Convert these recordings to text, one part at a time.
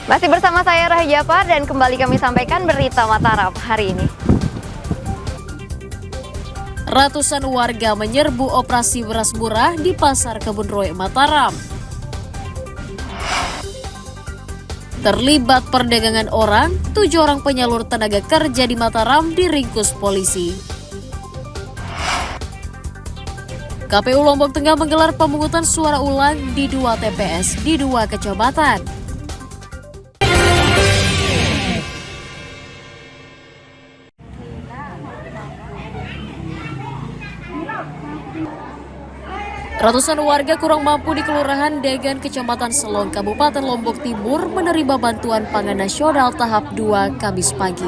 Masih bersama saya Rahya Japar dan kembali kami sampaikan berita Mataram hari ini. Ratusan warga menyerbu operasi beras murah di Pasar Kebun Roe, Mataram. Terlibat perdagangan orang, 7 orang penyalur tenaga kerja di Mataram diringkus polisi. KPU Lombok Tengah menggelar pemungutan suara ulang di 2 TPS di 2 kecamatan. Ratusan warga kurang mampu di Kelurahan Degan, Kecamatan Selong, Kabupaten Lombok Timur menerima bantuan pangan nasional tahap 2 Kamis pagi.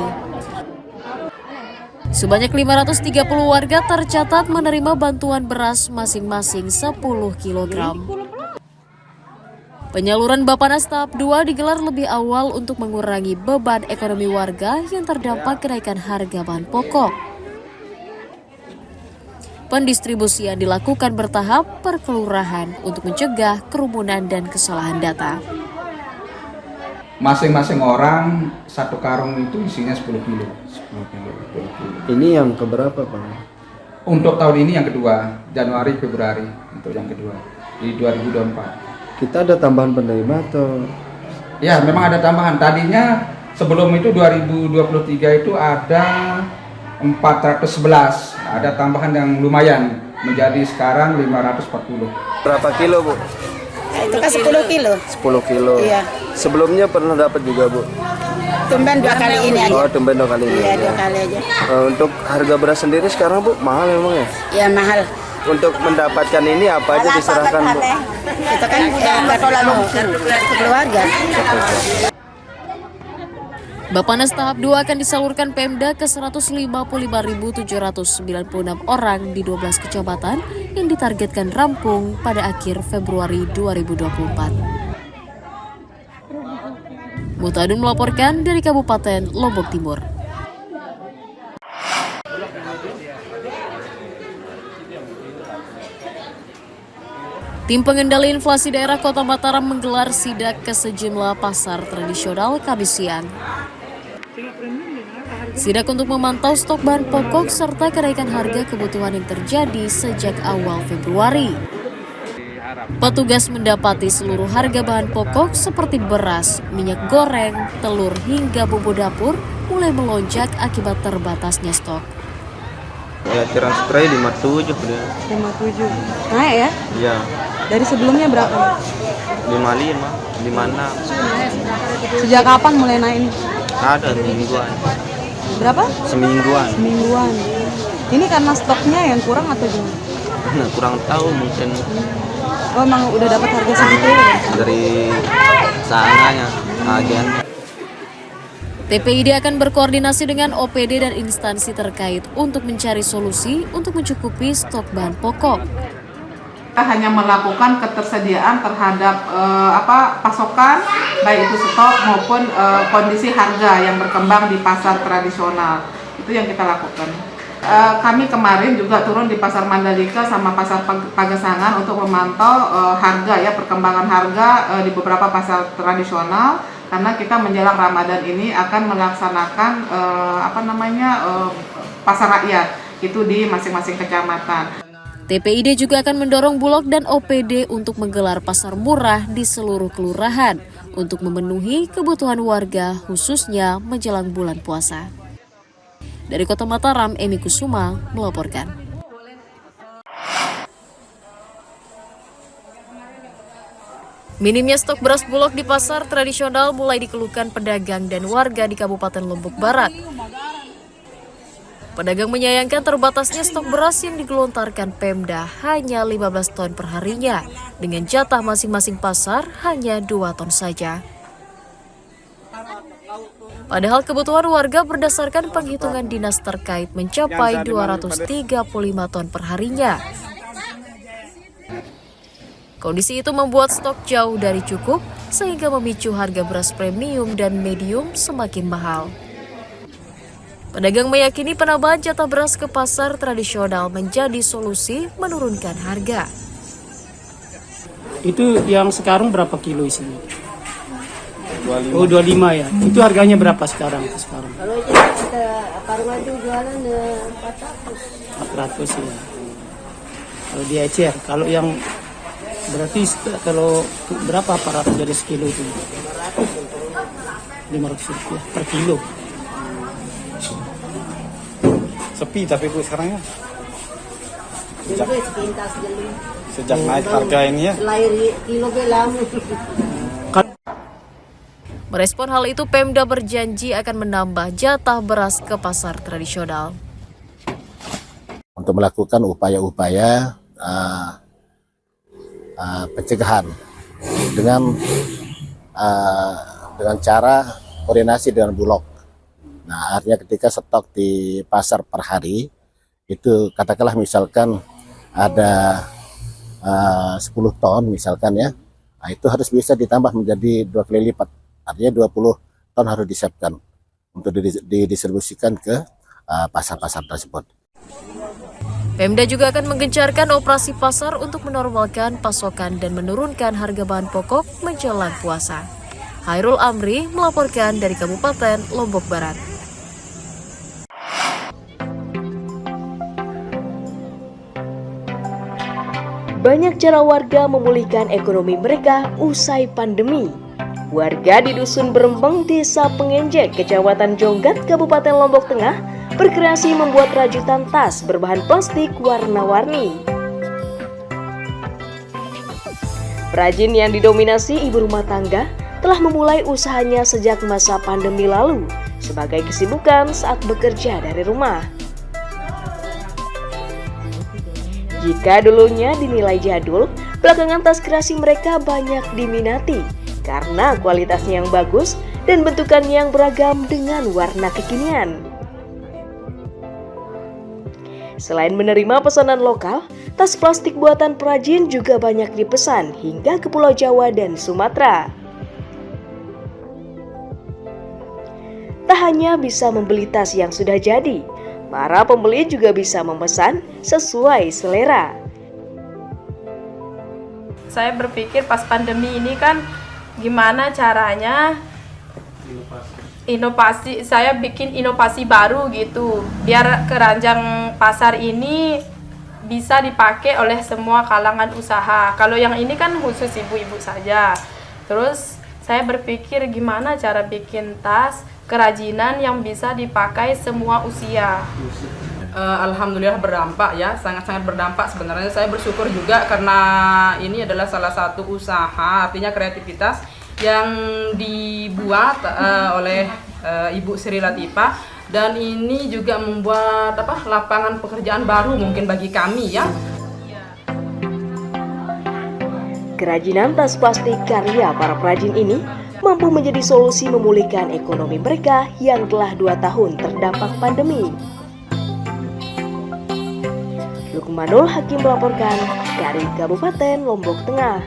Sebanyak 530 warga tercatat menerima bantuan beras masing-masing 10 kg. Penyaluran Bapanas tahap 2 digelar lebih awal untuk mengurangi beban ekonomi warga yang terdampak kenaikan harga bahan pokok. Pendistribusian dilakukan bertahap per kelurahan untuk mencegah kerumunan dan kesalahan data. Masing-masing orang satu karung itu isinya 10 kilo. 10 kilo. Ini yang keberapa, Pak? Untuk tahun ini yang kedua, Januari Februari untuk yang kedua di 2024. Kita ada tambahan penerima atau? Ya, memang ada tambahan. Tadinya sebelum itu 2023 itu ada 411. Ada tambahan yang lumayan menjadi sekarang 540. Berapa kilo, Bu? Itu kan 10 kilo. 10 kilo. Iya. Sebelumnya pernah dapat juga, Bu? Tumben 2 kali ini aja. Oh, tumben 2 kali ini. Iya, aja. 2 kali aja. Untuk harga beras sendiri sekarang, Bu, mahal memang ya? Ya mahal. Untuk mendapatkan ini apa aja diserahkan, Bu? Kita kan udah terlalu keluarga. Bapanas tahap 2 akan disalurkan Pemda ke 155.796 orang di 12 kecamatan yang ditargetkan rampung pada akhir Februari 2024. Mutadun melaporkan dari Kabupaten Lombok Timur. Tim pengendali inflasi daerah Kota Mataram menggelar sidak ke sejumlah pasar tradisional Kamis siang. Sidak untuk memantau stok bahan pokok serta kenaikan harga kebutuhan yang terjadi sejak awal Februari. Petugas mendapati seluruh harga bahan pokok seperti beras, minyak goreng, telur hingga bumbu dapur mulai melonjak akibat terbatasnya stok. Ya, kiran spray 57 dia. 57. Naik ya? Iya. Dari sebelumnya berapa? 55, 56. Sejak kapan mulai naik ini? Ada semingguan. Berapa? Semingguan. Semingguan. Ini karena stoknya yang kurang atau gimana? Nah, kurang tahu mungkin Oh, emang udah dapat harga segitu ya? dari sananya, agen. TPID akan berkoordinasi dengan OPD dan instansi terkait untuk mencari solusi untuk mencukupi stok bahan pokok. Kita hanya melakukan ketersediaan terhadap pasokan, baik itu stok maupun kondisi harga yang berkembang di pasar tradisional. Itu yang kita lakukan. Kami kemarin juga turun di pasar Mandalika sama pasar Pagesangan untuk memantau harga ya, perkembangan harga di beberapa pasar tradisional, karena kita menjelang Ramadan ini akan melaksanakan pasar rakyat itu di masing-masing kecamatan. TPID juga akan mendorong Bulog dan OPD untuk menggelar pasar murah di seluruh kelurahan untuk memenuhi kebutuhan warga khususnya menjelang bulan puasa. Dari Kota Mataram, Emi Kusuma melaporkan. Minimnya stok beras Bulog di pasar tradisional mulai dikeluhkan pedagang dan warga di Kabupaten Lombok Barat. Pedagang menyayangkan terbatasnya stok beras yang digelontarkan Pemda hanya 15 ton per harinya, dengan jatah masing-masing pasar hanya 2 ton saja. Padahal kebutuhan warga berdasarkan penghitungan dinas terkait mencapai 235 ton per harinya. Kondisi itu membuat stok jauh dari cukup, sehingga memicu harga beras premium dan medium semakin mahal. Pedagang meyakini penambahan jatah beras ke pasar tradisional menjadi solusi menurunkan harga. Itu yang sekarang berapa kilo isinya? Oh 25 ya. Itu harganya berapa sekarang? Kalau kita paruan itu jualan 400. 400 ya. Kalau di ecer, kalau yang berarti kalau berapa 400 dari sekilo itu? 500 rupiah per kilo. Sepi tapi Bu sekarang ya. Dulu sepintas dulu. Sejak naik harga ini ya. Lahir kilo belam. Merespon hal itu, Pemda berjanji akan menambah jatah beras ke pasar tradisional. Untuk melakukan upaya-upaya pencegahan dengan cara koordinasi dengan Bulog. Nah, artinya ketika stok di pasar per hari itu katakanlah misalkan ada 10 ton misalkan ya, nah, itu harus bisa ditambah menjadi 2 kali lipat. Artinya 20 ton harus disiapkan untuk didistribusikan ke pasar-pasar tersebut. Pemda juga akan menggencarkan operasi pasar untuk menormalkan pasokan dan menurunkan harga bahan pokok menjelang puasa. Hairul Amri melaporkan dari Kabupaten Lombok Barat. Banyak cara warga memulihkan ekonomi mereka usai pandemi. Warga di Dusun Berembeng, Desa Pengenjek, Kecamatan Jonggat, Kabupaten Lombok Tengah, berkreasi membuat rajutan tas berbahan plastik warna-warni. Perajin yang didominasi ibu rumah tangga telah memulai usahanya sejak masa pandemi lalu sebagai kesibukan saat bekerja dari rumah. Jika dulunya dinilai jadul, belakangan tas kreasi mereka banyak diminati karena kualitasnya yang bagus dan bentukannya yang beragam dengan warna kekinian. Selain menerima pesanan lokal, tas plastik buatan perajin juga banyak dipesan hingga ke Pulau Jawa dan Sumatera. Tak hanya bisa membeli tas yang sudah jadi, para pembeli juga bisa memesan sesuai selera. Saya berpikir pas pandemi ini kan gimana caranya inovasi, saya bikin inovasi baru gitu biar keranjang pasar ini bisa dipakai oleh semua kalangan usaha. Kalau yang ini kan khusus ibu-ibu saja. Terus saya berpikir gimana cara bikin tas kerajinan yang bisa dipakai semua usia. Alhamdulillah berdampak ya, sangat-sangat berdampak. Sebenarnya saya bersyukur juga karena ini adalah salah satu usaha, artinya kreativitas yang dibuat oleh Ibu Sri Latifah, dan ini juga membuat lapangan pekerjaan baru mungkin bagi kami ya. Kerajinan tas plastik karya para perajin ini mampu menjadi solusi memulihkan ekonomi mereka yang telah 2 tahun terdampak pandemi. Lukmanul Hakim melaporkan dari Kabupaten Lombok Tengah.